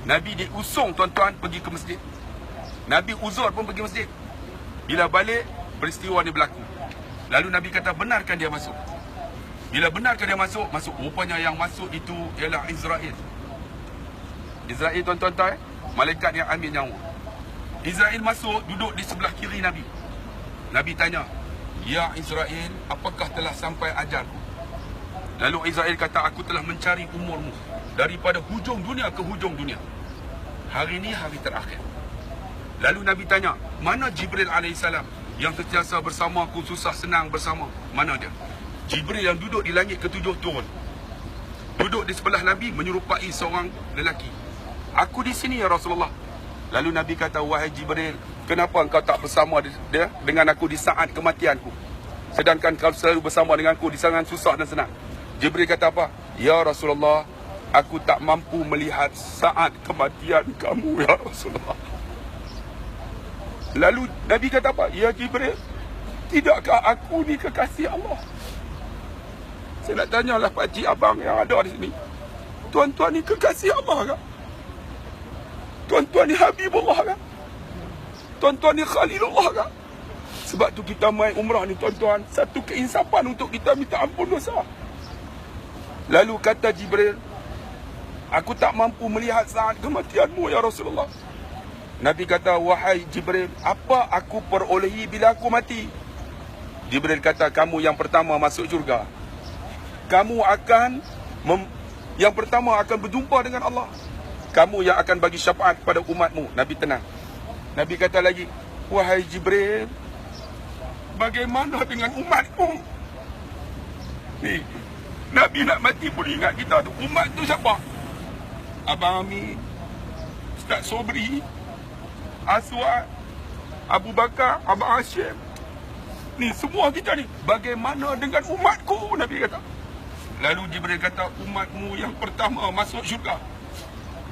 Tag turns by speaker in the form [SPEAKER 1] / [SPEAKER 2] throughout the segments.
[SPEAKER 1] Nabi diusung tuan-tuan pergi ke masjid. Nabi uzur pun pergi masjid. Bila balik, peristiwa ni berlaku. Lalu Nabi kata, benarkan dia masuk. Bila benarkan dia masuk, masuk. Rupanya yang masuk itu ialah Israel. Israel tuan-tuan tahu malaikat yang ambil nyawa. Israel masuk, duduk di sebelah kiri Nabi. Nabi tanya, ya Israel, apakah telah sampai ajalku? Lalu Israel kata, aku telah mencari umurmu daripada hujung dunia ke hujung dunia. Hari ini hari terakhir. Lalu Nabi tanya, mana Jibril alaihissalam yang sentiasa bersama aku, susah senang bersama? Mana dia? Jibril yang duduk di langit ketujuh turun. Duduk di sebelah Nabi menyerupai seorang lelaki. Aku di sini ya Rasulullah. Lalu Nabi kata, wahai Jibril, kenapa engkau tak bersama dia dengan aku di saat kematianku? Sedangkan kau selalu bersama denganku di saat susah dan senang. Jibril kata apa? Ya Rasulullah, aku tak mampu melihat saat kematian kamu ya Rasulullah. Lalu Nabi kata apa? Ya Jibril, tidakkah aku ni kekasih Allah? Saya nak tanyalah pakcik abang yang ada di sini. Tuan-tuan ni kekasih Allah kan? Tuan-tuan ni Habibullah kan? Tuan-tuan ni Khalilullah kan? Sebab tu kita main umrah ni tuan-tuan, satu keinsapan untuk kita minta ampun dosa. Lalu kata Jibril, aku tak mampu melihat saat kematianmu ya Rasulullah. Nabi kata, wahai Jibril, apa aku perolehi bila aku mati? Jibril kata, kamu yang pertama masuk syurga. Kamu akan yang pertama akan berjumpa dengan Allah. Kamu yang akan bagi syafaat kepada umatmu. Nabi tenang. Nabi kata lagi, wahai Jibril, bagaimana dengan umatmu? Ni, Nabi nak mati pun ingat kita tu. Umat tu siapa? Abang Amin, Ustaz Sobri, Aswad, Abu Bakar, Abang Hashim. Ni semua kita ni. Bagaimana dengan umatku? Nabi kata. Lalu Jibril kata, umatmu yang pertama masuk syurga.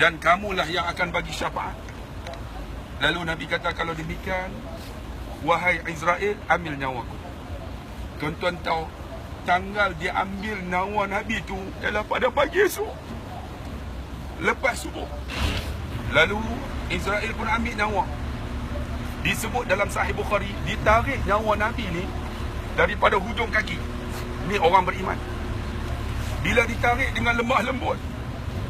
[SPEAKER 1] Dan kamulah yang akan bagi syafaat. Lalu Nabi kata, kalau demikian, wahai Israel, ambil nyawaku. Tuan-tuan tahu, tanggal dia ambil nyawa Nabi tu ialah pada pagi esok, lepas subuh. Lalu Israel pun ambil nyawa. Disebut dalam Sahih Bukhari, ditarik nyawa Nabi ni daripada hujung kaki. Ni orang beriman. Bila ditarik dengan lemah lembut,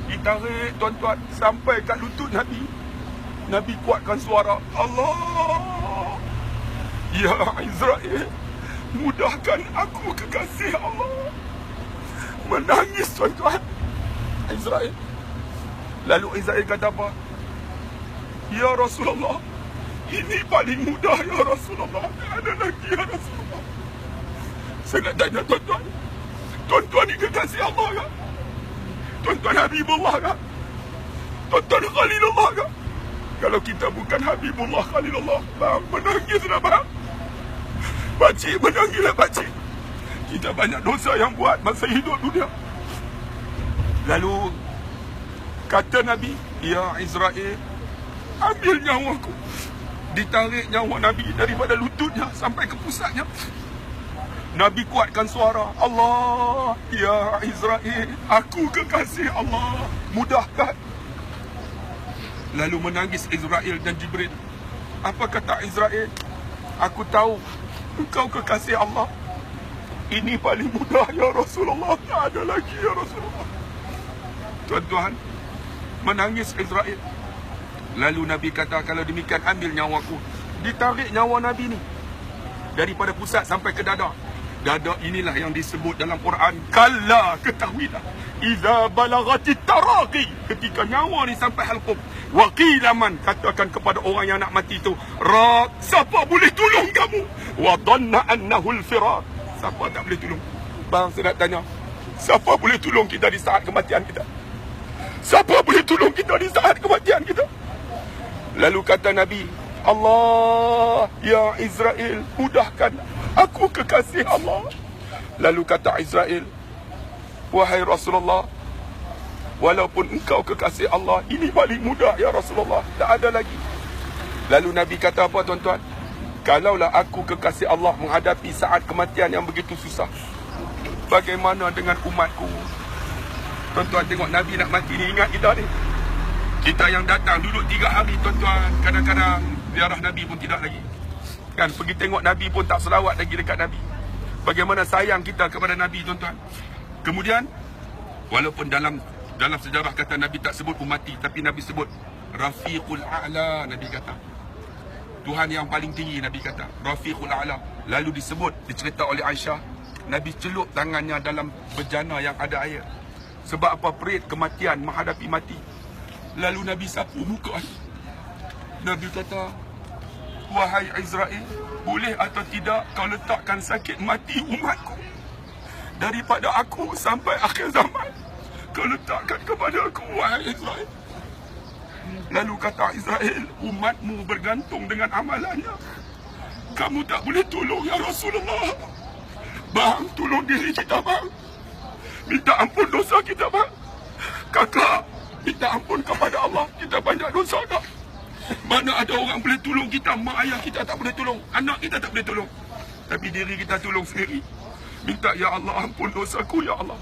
[SPEAKER 1] ditarik tuan-tuan sampai kat lutut Nabi. Nabi kuatkan suara, Allah, ya Israel, mudahkan aku kekasih Allah. Menangis tuan-tuan Israel. Lalu Israel kata apa? Ya Rasulullah, ini paling mudah ya Rasulullah. Tak ada lagi ya Rasulullah. Saya nak tanya tuan-tuan, tuan-tuan ni kekasih Allah kan? Tuan-tuan Habibullah kan? Tuan-tuan Khalilullah kan? Kalau kita bukan Habibullah Khalilullah, bang, menangis lah bang. Pakcik, menangislah pakcik. Kita banyak dosa yang buat masa hidup dunia. Lalu kata Nabi, ya Israel, ambil nyawaku. Ditarik nyawa Nabi daripada lututnya sampai ke pusatnya. Nabi kuatkan suara, Allah, ya Israel, aku kekasih Allah, mudahkan. Lalu menangis Israel dan Jibril. Apa kata Israel? Aku tahu engkau kekasih Allah. Ini paling mudah ya Rasulullah. Tak ada lagi ya Rasulullah. Tuan-tuan, menangis Israel. Lalu Nabi kata, kalau demikian ambil nyawaku. Ditarik nyawa Nabi ni daripada pusat sampai ke dada. Dada inilah yang disebut dalam Quran, kalla, ketahuilah, idza balagatit taraqi, ketika nyawa ni sampai halqum, wa qila man, katakan kepada orang yang nak mati tu, ra, siapa boleh tolong kamu? Wa dhanna annahu al-firar, siapa tak boleh tolong? Bang, saya nak tanya, siapa boleh tolong kita di saat kematian kita? Siapa boleh tolong kita di saat kematian kita? Lalu kata Nabi, Allah, ya Israel, mudahkan, aku kekasih Allah. Lalu kata Israel, wahai Rasulullah, walaupun engkau kekasih Allah, ini paling mudah ya Rasulullah, tak ada lagi. Lalu Nabi kata apa tuan-tuan? Kalaulah aku kekasih Allah menghadapi saat kematian yang begitu susah, bagaimana dengan umatku? Tuan-tuan tengok Nabi nak mati ni, ingat kita ni. Kita yang datang duduk 3 hari tuan-tuan, kadang-kadang ziarah Nabi pun tidak lagi. Kan pergi tengok Nabi pun tak selawat lagi dekat Nabi. Bagaimana sayang kita kepada Nabi tuan-tuan. Kemudian walaupun dalam sejarah kata Nabi tak sebut umati, tapi Nabi sebut Rafiqul A'la. Nabi kata Tuhan yang paling tinggi, Nabi kata Rafiqul A'la. Lalu dicerita oleh Aisyah, Nabi celup tangannya dalam bejana yang ada air. Sebab apa? Perit kematian, menghadapi mati. Lalu Nabi sapu muka. Nabi kata, wahai Israel, boleh atau tidak kau letakkan sakit mati umatku? Daripada aku sampai akhir zaman, kau letakkan kepada aku, wahai Israel. Lalu kata Israel, umatmu bergantung dengan amalannya. Kamu tak boleh tolong ya Rasulullah. Bang, tolong diri kita bang. Minta ampun dosa kita bang. Kakak, minta ampun kepada Allah. Kita banyak dosa tak? Mana ada orang boleh tolong kita? Mak ayah kita tak boleh tolong, anak kita tak boleh tolong, tapi diri kita tolong sendiri. Minta, ya Allah ampun dosaku ya Allah.